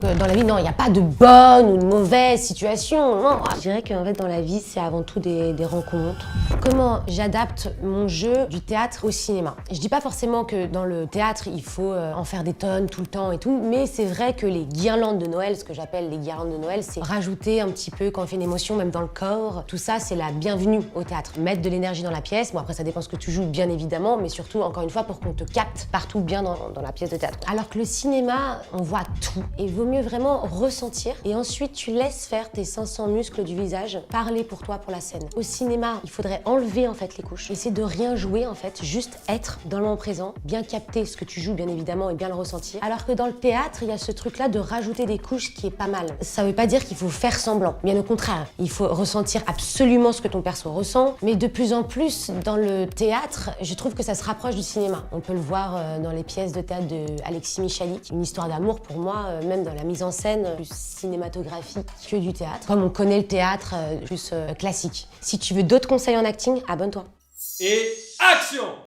Dans la vie, non, il n'y a pas de bonne ou de mauvaise situation, non. Je dirais qu'en fait, dans la vie, c'est avant tout des rencontres. Comment j'adapte mon jeu du théâtre au cinéma? Je dis pas forcément que dans le théâtre, il faut en faire des tonnes tout le temps et tout, mais c'est vrai que les guirlandes de Noël, ce que j'appelle les guirlandes de Noël, c'est rajouter un petit peu quand on fait une émotion, même dans le corps. Tout ça, c'est la bienvenue au théâtre. Mettre de l'énergie dans la pièce. Bon, après, ça dépend ce que tu joues, bien évidemment, mais surtout, encore une fois, pour qu'on te capte partout bien dans la pièce de théâtre. Alors que le cinéma, on voit tout. Et vaut mieux vraiment ressentir et ensuite tu laisses faire tes 500 muscles du visage parler pour toi pour la scène. Au cinéma, il faudrait enlever en fait les couches, essayer de rien jouer en fait, juste être dans le moment présent, bien capter ce que tu joues bien évidemment et bien le ressentir. Alors que dans le théâtre, il y a ce truc là de rajouter des couches qui est pas mal. Ça veut pas dire qu'il faut faire semblant, bien au contraire, il faut ressentir absolument ce que ton perso ressent, mais de plus en plus dans le théâtre, je trouve que ça se rapproche du cinéma. On peut le voir dans les pièces de théâtre de Alexis Michalik, une histoire d'amour pour moi, même dans la mise en scène plus cinématographique que du théâtre. Comme on connaît le théâtre plus classique. Si tu veux d'autres conseils en acting, abonne-toi. Et action!